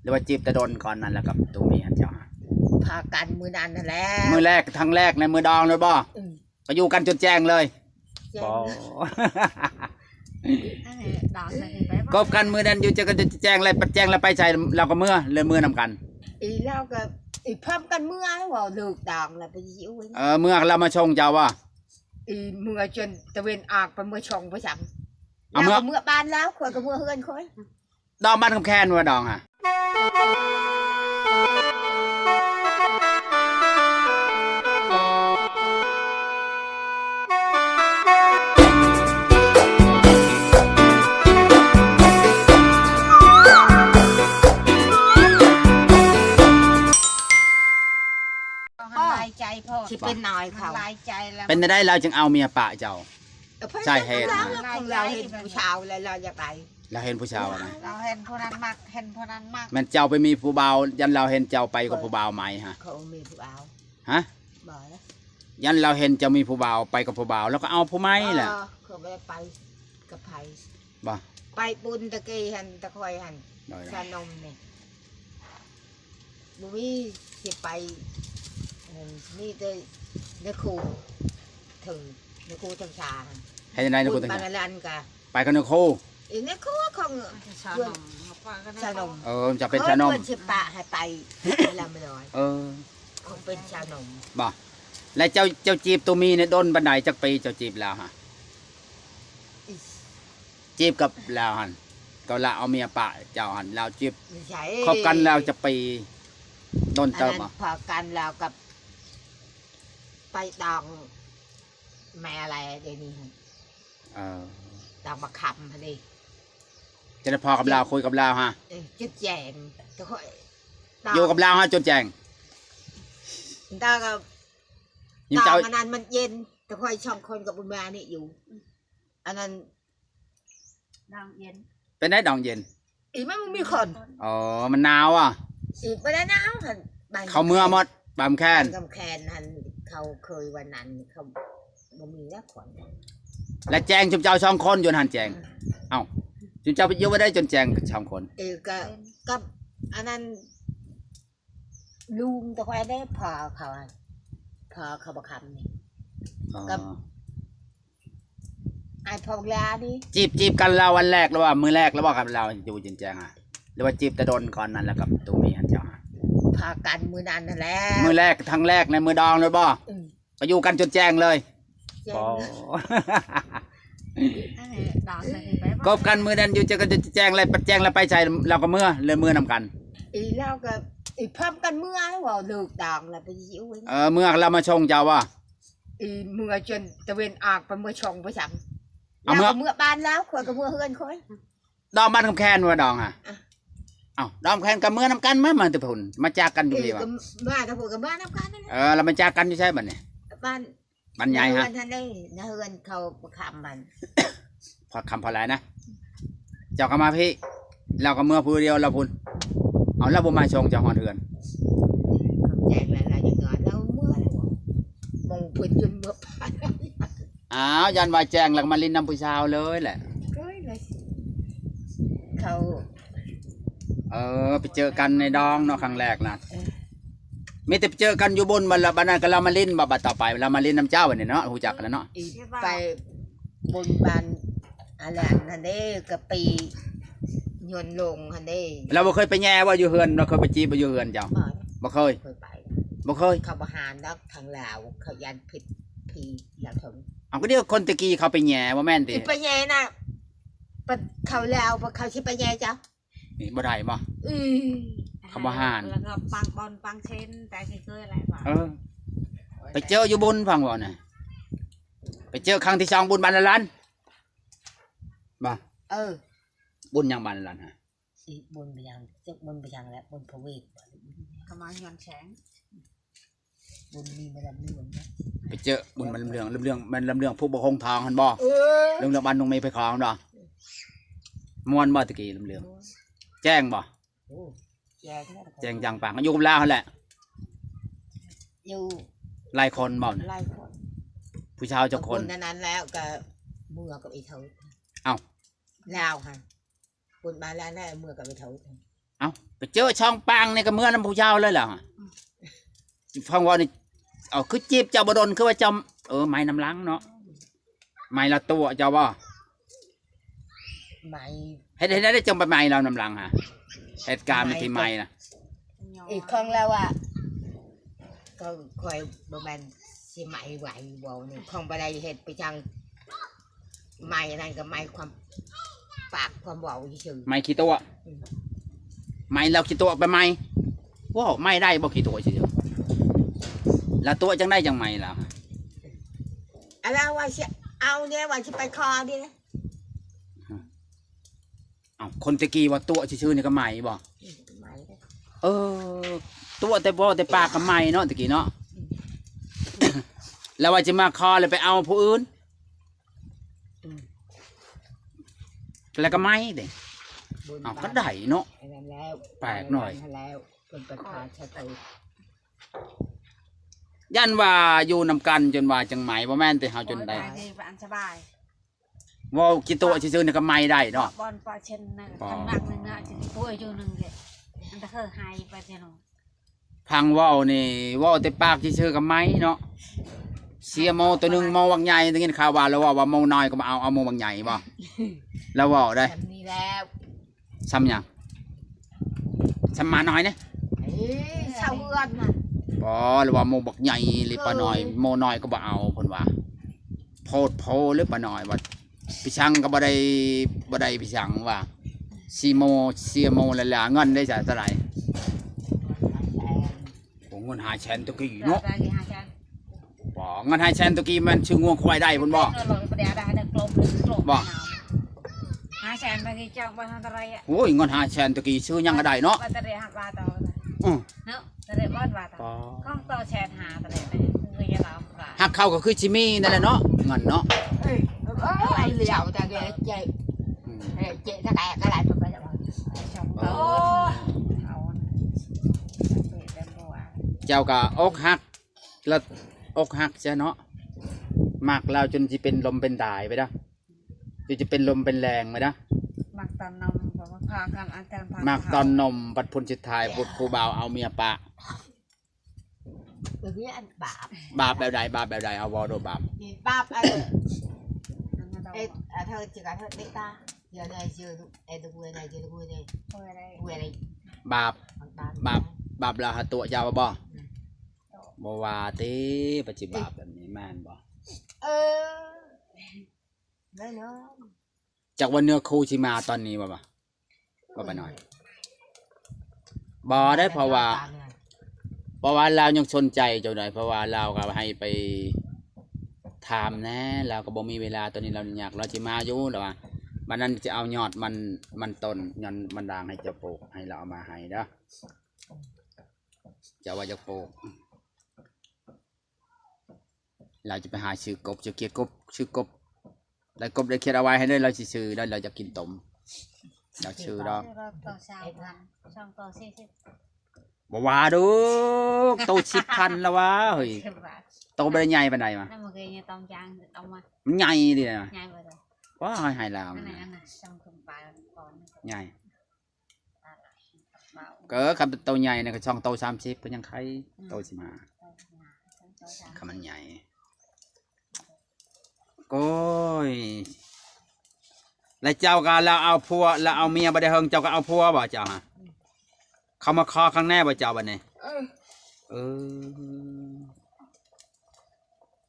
รือว่าจีบแต่โดนก่อนนั้นแล้วกับตัวเมียเจ้าพากันมือนั้นนั่นแหละมือแรกทั้งแรกในมือดองเลยบ่ก็อยู่กันจนแจ้งเลยบ่กบกันมือนั้นอยู่จะกันจะแจ้งอะไรปัดแจ้งแล้วไปใช้เราก็เมื่อเลยมือนำกันอีเราก็อีพร้อมกันเมื่อว่าเลิกดองแล้วไปยิ้วเมื่อเรามาชงเจ้าว่าอีเมื่อจนตะเวนออกไปเมื่อชงไปซ้ำเอาเมื่อบ้านแล้วคนก็เมื่อเฮือนค่อยดองบ้านคำแค้นว่าดองอ่ะใจพ่อที่เป็นนายเขาเป็นได้เราจึงเอาเมียปะเจ้าใช่เหตุของเราเห็นผู้ชายแล้วเราอยากไปเราเห็นผู้ชายนะเราเห็นผู้นั้นมากเห็นผู้นั้นมากมันเจ้าไปมีผู้เบายันเราเห็นเจ้าไปกับผู้เบาไหมฮะเขามีผู้เบาฮะยันเราเห็นเจ้ามีผู้เบาไปกับผู้เบาแล้วก็เอาผู้ไม้แหละเขาไม่ไปกับไผ่บ่ไปบุญตะกี้หันตะคอยหันชานมนี่บุ้ยสิไปนี่ได้ในครูถึงในครูทางชาให้ยังไงในครูทางชาไปกันในครูอีในครูของชานมจะเป็นชานมเชิปะให้ไปแล้วไม่ได้คงเป็นชานมบ่และเจ้าจีบตัวมีในต้นบันไดจากปีเจ้าจีบแล้วฮะจีบกับแล้วหันก็ละเอาเมียปะเจ้าหันแล้วจีบคบกันแล้วจะปีต้นเติมพอกันแล้วกับไปดองแม่อะไรเดี๋ยวนี้ดองมาคำพอดีจะได้พอกับเราคุยกับเราฮะจุดแจงจะค่อยอยู่กับเราฮะจุดแจงตากับตาอันนั้นมันเย็นแต่ค่อยช่องคนกับบุญมานี่อยู่อันนั้นดองเย็นเป็นได้ดองเย็นอีไม่มีคนมันหนาวอ่ะอีไม่ได้หนาวเขาเมื่อมดบำแคนหันเขาเคยวันนั้นเขาบ่มีแล้วขนและแจงจุ๊บเจ้าช่องคนจนหันแจงเอ้าจุ๊บเจ้าไปเยอะไม่ได้จนแจงช่องคนก็อันนั้นลุงตะควายได้พอเขาบักคำนี่กับไอ้พอกลาดิจีบกันเราวันแรกแล้วว่ามือแรกแล้วว่ากับเราอยู่จนแจงอ่ะหรือว่าจีบแต่โดนก่อนนั้นแล้วกับตัวเมียเจ้าพากันมือนั้นนั่นแหละมือแรกทั้งแรกในมือดองเลยบ่ก็อยู่กันจนแจ้งเลยกบกันมือนั้นอยู่จะกันจะแจ้งอะไรปัดแจ้งแล้วไปใช้เราก็เมื่อเลยมือนำกันอีเราก็อีพร้อมกันเมื่อว่าเลิกดองแล้วไปยิ้วเมื่อเรามาชงเจ้าว่าอีเมื่อจนตะเวนออกไปเมื่อชงไปซ้ำเอาเมื่อบ้านแล้วคนก็เมื่อเฮือนค่อยดองบ้านคำแค้นว่าดองอ่ะดอมแคนกับเมื่อน้ำกันมาตะพุนมาจากกันอยู่ดีวะมาตะพุนกับบ้านน้ำกันเรามาจากกันอยู่ใช่ไหมเนี่ยบ้านใหญ่ฮะท่านได้นาเฮือนเขาประคำมันพอคำพอไรนะเจ้าก็มาพี่เราก็เมื่อพูดเดียวเราพูดเอาเราบ่มาชงจะหอนเฮือนแจกอะไรอย่างเงี้ยเราเมื่อมองพื้นจนเมื่อยันวายแจงหลังมาลินน้ำผู้ชาวเลยแหละเขาไปเจอกันในดองเนาะครั้งแรกนะไม่แต่ไปเจอกันอยู่บนบันนั้นก็เรามาลิ้นบัดต่อไปเรามาลิ้นน้ำเจ้าวันนี้เนาะหูจักกันแล้วเนาะไปบนบานอะไรนั่นเด้กะปียนลงฮันเด้เราบ่เคยไปแย่ว่าอยู่เฮือนเราเคยไปจีบอยู่เฮือนเจ้าบ่เคยไปบ่เคยเขาบหารนักทางลาวเขายันผิดพีแล้วถึงก็เดี๋ยวคนตะกี้เขาไปแย่ว่าแม่นติไปแย่น่ะเขาลาวเขาชิไปแย่เจ้านี่บ่ได้บ่เขาบ่หานแล้วก็ปังบอลปังเชนแต่เคยอะไรบ่ไปเจออยู่บุญฟังบ่น่ะไปเจอครั้งที่2บุญบานละล้านบ่บุญยังบานละล้านฮะบุญไปยังบุญไปยังแล้วบุญพระเวทกำลังย้อนแสงบุญมีมาลำเรื่องนะไปเจอบุญมันลำเรื่องมันลำเรื่องผู้บ่คงทองหั่นบ่เรื่องบ้านนงเมย์ไปของดอกม่วนบ่ตะกี้ลำเรื่องแจ้งบ่แจ้งจังปังอยู่กับลาวแหละอยู่หลายคนบ่หลายคนผู้ชายจะคนนั้นแล้วก็เมื่อกับไอ้เถาลาวฮะบุญมาแล้วเมื่อกับไอ้เถา ไปเจอช่องปังนี่ก็เมื่อน้ำผู้เจ้าเลยล่ะฟังว่านี่เอาคือจีบเจ้าบดลคือว่าเจ้าไม้น้ำล้างเนาะไม้ละตัวเจ้าบ่ ไม่ ให้ได้จงไปไม้เราน้ำล้างฮะเหตุการณ์มันที่ไม้นะ อีกครั้งแล้วอ่ะก็คอยประมาณสิไหมไหวบอกนี่คงไปได้เหตุไปจังไม่นั่นก็ไม่ความปากความบอกเฉย ไม้ขี้ตัวไม้เราขี้ตัวไปไม้ว้าวไม้ได้บ่ขี้ตัวเฉยๆแล้วตัวจังได้จังไม้แล้ว อะไรว่าจะเอาเนี่ยว่าจะไปคอดินะ เอาคนตะกี้ว่าตัวชื่อนี่ก็ไม้บ่ ไม่ ตัวแต่บ่แต่ปากก็ไม้เนาะตะกี้เนาะ แล้วว่าจะมาคอเลยไปเอาผู้อื่นแล้วก็ไม้เด้เอาก็ได้เนาะแปลกหน่อย แล้วเป็นประธานชาติ ยันว่าอยู่นำกันจนว่าจังไหมบ่แม่นแต่เฮาจนได้ บ้านสบาย ว่ากี่ตัวชื่อนี่ก็ไม้ได้เนาะ บอลปลาเชนนะทำหนักหนึ่งอ่ะจะป่วยอยู่หนึ่งเลยอันตะเคยหายไปเจ้าหนู พังว่าวนี่ว่าวแต่ปากชื่อก็ไม้เนาะเสียโมตัวหนึงโมวังใหญ่ได้ยินข่าวว่าแล้วว่าโมน้อยก็มาเอาโมวังใหญ่บ่แล้วว่าวได้ นี่แล้ว ซ้ำหยังซ้ำมาน้อยเนี่ย เศร้าเอื้อนนะ บ่หรือว่าโมบักใหญ่หรือปลาน้อยโมน้อยก็บ่เอาเพิ่นว่าโพดโพหรือปลาน้อยว่าพี่ช่างก็บ่ได้พี่ช่างว่า4 โม4 โมแล้วล่ะเงินได้จะเท่าไหร่โอ้เงิน5แสนตะกี้เนาะ ได้กี่หาจัน บ่เงิน5แสนตะกี้มันชื่องัวควายได้เพิ่นบ่ เราเลยประเดี๋ยวได้เด็กกลมเลยกลมหาแสนไปกี่จังไปทำอะไรอ่ะ โอ้ยเงิน5แสนตะกี้ชื่อยังก็ได้เนาะ ไปตะเรียหักบาต่อ อื้อ เนาะตะเรียบอดบาต่อข้องต่อแชร์หาตะเรียเลยคือจะเราปลา หักเข้าก็คือจิมี่นั่นแหละเนาะเงินเนาะ ไอ้เหลี่ยวแต่เจ๊เจ๊เจ๊ถ้าแกก็ได้ทำไปแล้ว ชมโตเอาเปิดเป็นบัว เจ้าก็อกหักแล้วอกหักใช่เนาะมักเราจนสิเป็นลมเป็นตายไปเด้อจนจะเป็นลมเป็นแรงไปเด้อ มักตอนนมผมพากันอันเติมพา มักตอนนมบัดพุนสุดท้ายบุตรครูบ่าวเอาเมียปะ คืออันบาป บาปแบบใดบาปแบบใดเอาวอโดบาป บาปเอ้เธอจะการเธอเด็กตาเดี๋ยวได้เจอไอ้ตัวกูได้เจอตัวกูได้กูอะไร บาปบาปเราหาตัวเจ้าบ่บ่ว่าติปัจจุบาปแบบนี้แม่นบ่ ได้เนาะ จากวันเนื้อคู่สิมาตอนนี้บ่ไปหน่อยบ่ได้เพราะว่าเรายังสนใจเจ้าหน่อยเพราะว่าเราก็ให้ไปถามแน่เราก็บ่มีเวลาตอนนี้เราอยากเราสิมาอยู่แล้วว่าวันนั้นจะเอายอดมันต้นยอดมันด่างให้เจ้าปลูกให้เราเอามาให้เด้อเจ้าว่าจะปลูกเราจะไปหาชื่อกบจะเกียดกบชื่อกบได้กบได้เขียนเอาไว้ให้ด้วยเราสิซื้อแล้วเราจะกินต้มเราชื่อดอก เราต่อสามพันช่องต่อ40 บ่ว่าดูโต10,000แล้ววะเฮ้ยโตบ่ได้ใหญ่ปานใดมา นั่นมันคือตองยางตองมา มันใหญ่ดินะ ง่ายไปเลย ว้าให้แล้ว นั่นน่ะช่องคุมปลายก่อน ใหญ่ก็คำโตใหญ่เนี่ยก็ช่องโต30ก็ยังใครโต15คำมันใหญ่โอ้ยแล้วเจ้าก็เราเอาผัวเราเอาเมียบ่ได้เฮิงเจ้าก็เอาผัวบ่เจ้าฮะเขามาคอข้างแน่บ่เจ้าบัดนี้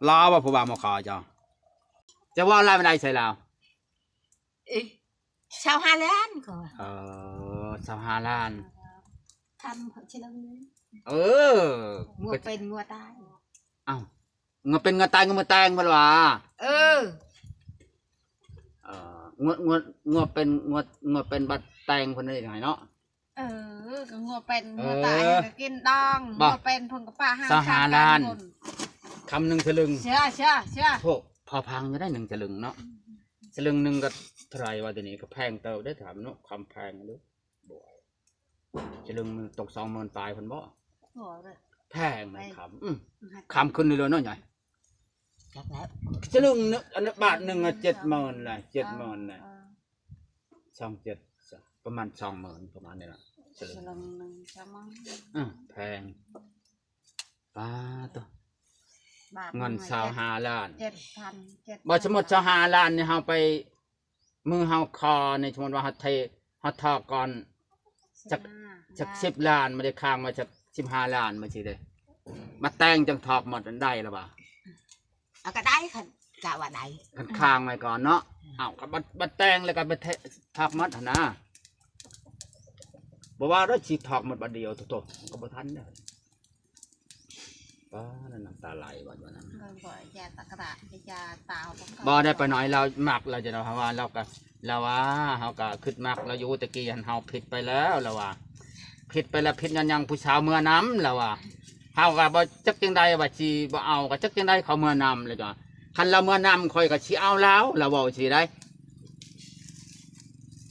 รอบ่ผู้บ่าวมาขอเจ้าจะว่าอะไรไม่ได้ใส่เรา ชาวฮาแลนด์ก็ 25 ล้าน ทำเขาเชื่อเลย งัวเป็นงัวตาย เอ้าเงาเป็นเงาตายเงามาแตงบ่ล่ะงัวเป็นงัวเป็นบัดแตงคนนี้ยังไงเนาะ ก็งัวเป็นงัวตายก็กินดองงัวเป็นพุ่นกับป้า5 ล้านคำหนึ่งสลึง เชื่อ พวกพอพังจะได้1สลึงเนาะสลึงหนึ่งก็เท่าไหร่วะตัวนี้ก็แพงเติบได้ถามเนาะคำแพงหรือบ่สลึงมันตก20,000ปลายคนบ่แพงไหมคำขึ้นเลยเนาะใหญ่สลึงนึกอันบาทหนึ่ง70,000เลย70,000เลย27ประมาณ20,000ประมาณนี้ละ สลึ ส ง ลึงหนึ่งจะมั้ง แพงป้าตัว บาท เงิน25 ล้าน 7,000 บ่สมมุติ25 ล้านนี่เฮาไปมือเฮาคอในสมมุติว่าเฮาเทเฮาทอก่อนจาก10 ล้านมาได้ค้างมาจาก15 ล้านมาสิเด้มาแต่งจังทอกหมดมันได้แล้วบ่ เอาก็ได้ค่ะกะว่าได้ กันค้างไว้ก่อนเนาะก็บัดแต่งแล้วก็ไปทอกหมดหั่นนะบ่ว่าเราสิทอกหมดบัดเดียวโตๆก็บ่ทันเด้อป้านั่นน้ำตาไหลว่านั้น เงินบ่ยาตะกระยาตา บ่ได้ไปหน่อยเรามักเราจะเราว่าเราก็เราว่าเฮาก็คิดมักเราอยู่ตะกี้หันเฮาผิดไปแล้วเราว่าผิดไปแล้วผิดยังผู้สาวเมื่อน้ำเราว่าเฮาก็บ่จักจังใดว่าสิบ่เอาก็จักจังใดเขาเมื่อน้ำเลยจ้ะคันเราเมื่อน้ำข่อยก็สิเอาแล้วเราเว้าสิได้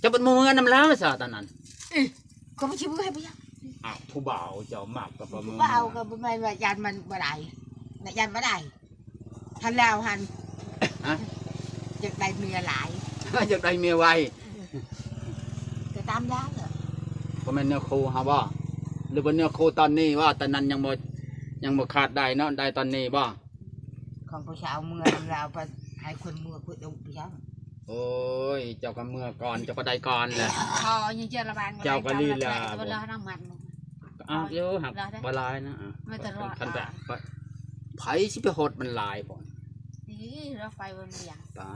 จะเป็นเมื่อน้ำแล้วซะตอนนั้น ก็ไม่ชิบให้ไปยัง ผู้บ่าวเจ้ามักก็บ่มือ ว่าเอาก็บ่แม่นว่ายันมันบ่ได้น่ะยันบ่ได้ทันแล้วหันจะได้เมียหลาย อยากได้เมียไว ก็ตามยาวเหรอ บ่แม่นเนื้อคู่เฮาบ่หรือว่าเนื้อคู่ตอนนี้ว่าตอนนั้นยังบ่ขาดได้เนาะได้ตอนนี้บ่ ของผู้สาวเมืองเราไปให้คนเมืองพูดตรงไปยัง โอ้ยเจ้าก็เมื่อก่อนเจ้าก็ได้ก่อนแหละ พอยังเจอระบางตัวเราน้ำมัน อ้าวเยอะหักบ่หลายนะ ไม่ตลอด คันแบบไผสิไปโหดมันหลายบ่ นี่เราไปบนเมียง ป้า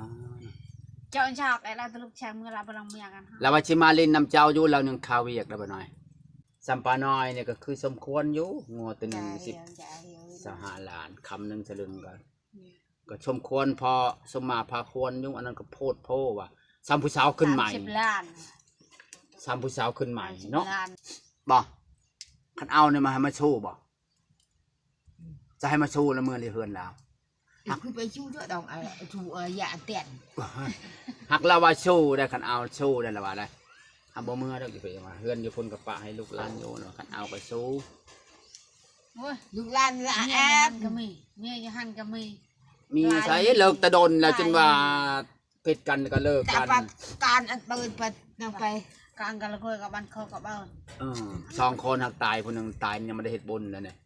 เจ้าชอบไอ้เราตลุกแชงเมื่อเราไปลองเมียกัน แล้วว่าสิมาเล่นน้ำเจ้าอยู่แล้วนึงคาเวียกได้บ่หน่อยสัมปาน้อยเนี่ยก็คือสมควรอยู่งัวตัวหนึง15 ล้านคำหนึงสลึงก็สมควรพอสมมาพาควรอยู่อันนั้นก็โพดโพว่าซ้ำผู้สาวขึ้นใหม่ 30 ล้าน ซ้ำผู้สาวขึ้นใหม่เนาะบ่คันเอาเนี่ยมาให้มาชู้บ่จะให้มาชู้แล้วมื้อนี้เฮือนแล้ว คือไปชู้ด้วยดองชูยาเตียน หักเราว่าชู้ได้คันเอาชู้ได้ละว่าได้ทำบ่มื้อดอกอยู่ไปว่าเฮือนอยู่พุ่นกับปะให้ลูกหลานอยู่เนาะคันเอาก็ชู้ ลูกหลานละแอ แอ บบ ก็มีเมียจะหันก็มี มีใช้เลิกตะดนแล้วจนว่าผิดกันก็เลิก แต่ กัน ปัดการอันปืนปัดนำไป กลางกันละคุยกับบ้านเขากับบ้าน สองคนหักตายผู้หนึงตายยังไม่ได้เฮ็ดบุญเลยเนี่ย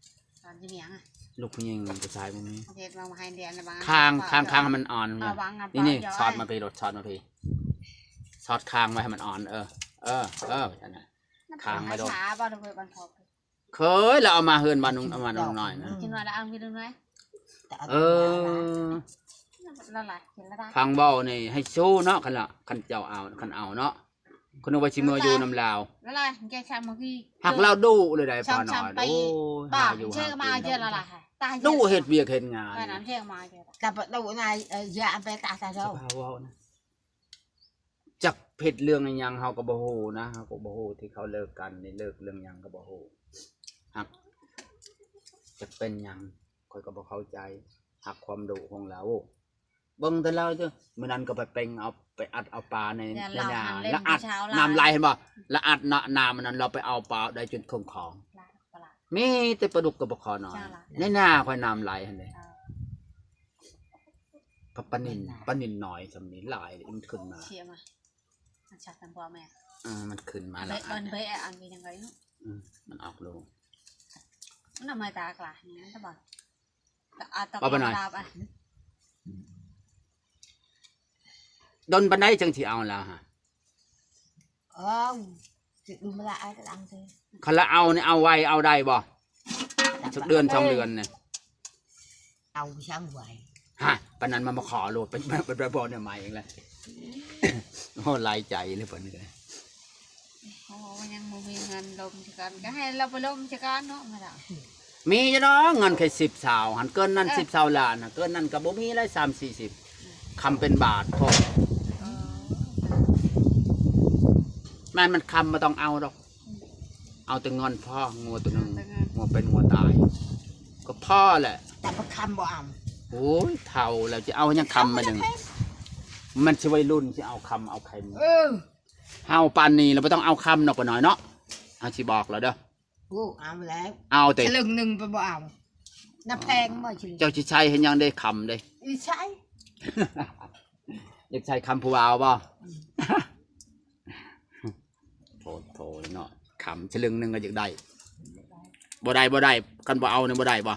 ตอนที่เมียงอ่ะ ลูกผู้หญิงผู้ชายพวกนี้ เฮ็ดมาให้เดือนในบาง ข้างให้มันอ่อน เอาบาง นี่สอดมาพี่รถสอดมาพี่สอดคางไว้ให้มันอ่อนนั่นน่ะ ช้าบ้านเราคุยบ้านเขา เคยแล้วเอามาเฮือนบ้านนุ่งเอามาหน่อยนะ กินว่าแล้วเอามีดึงไหม ละลายเห็นแล้วได้ ฟังเว้านี่ให้สู้เนาะคันเจ้าเอาคันเอาเนาะคนเอาไว้สิมืออยู่น้ำลาว ละลายแกชามาพี่ หักเราดูเลยได้พอหน่อยโอ้ บ้า อยู่ เชื่อมาเจอละลายตาย ดูเฮ็ดเวียกเฮ็ดงาน ไปน้ำเชื่อมาเจอ แต่ปัดดูนายยาไปตาตา ส เจ้า ภาพเว้านะจักเผ็ดเรื่องอีหยังเฮาก็บ่ฮู้นะเฮาก็บ่ฮู้ที่เขาเลิกกันนี่เลิกเรื่องหยังก็บ่ฮู้หักจะเป็นหยังข้อยก็บ่เข้าใจหักความดุของเราเบิ่งแต่เราเด้อมื้อนั้นก็ไปเป่งเอาไปอัดเอาปลาในนาแล้วอัดน้ำไหลเห็นบ่แล้วอัดน้ำมันนั้นเราไปเอาปลาได้จนคงของมีแต่ปลาดุกกับบ่คอน้อยในนาค่อยน้ำไหลหั่นเด้ปลานินน้อยสำนี้หลายมันขึ้นมา เชี่ยมาชักกันพ่อแม่ มันขึ้นมา เบ แล้ว ะเบะอันเป็นยังไงเนาะ มันออกลูก มันทำไมตากลาอย่างนั้นตะบัดตะบัดอ่ะ ดนปานใดจังสิเอาล่ะฮะ สิดูมาละไอ้กระดังสิ คันละเอานี่เอาไว้เอาได้บ่สักเดือน2 เดือนเนี่ย เอาช่างไหว ฮะปานนั้นมันมาขอโลดเป็นบ่เนี่ยใหม่เองแหละโอ้หลายใจเลยเพิ่นนี่ โอ้ยังมีเงินลมชกันก็ให้เราไปลมชกันเนาะมาละ มีจ้ะเนาะเงินแค่10 สาวหันเกินนั้น10 สาวล้านเกินนั้นก็บ่มีเลย30-40คำเป็นบาทพอแม่นมันคำบ่ต้องเอาดอกเอาแต่เงินพ่องัวตัวนึงงัวเป็นงัวตายก็พ่อแหละ แต่ประคำบ่อ่ โอ้ยเท่าแล้วจะเอายังคำมาหนึ่งมันสิวัยรุ่นจะเอาคำเอาใครมาเฮาปานนี้เราไม่ต้องเอาคำนอกไปหน่อยเนาะเอาสิบอกแล้วเด้อ เอาแล้ว เอาแต่ ฉลึงหนึ่งไปบ่เอาน้ำแพงมาฉลึง เจ้าชิชัยเห็นยังได้คำได้ ใช่ อยากใช้คำผู้เอาบ่โถเนาะ ขำฉลึงหนึงก็อยากได้บ่ได้กันบ่เอาเนี่ยบ่ได้บ่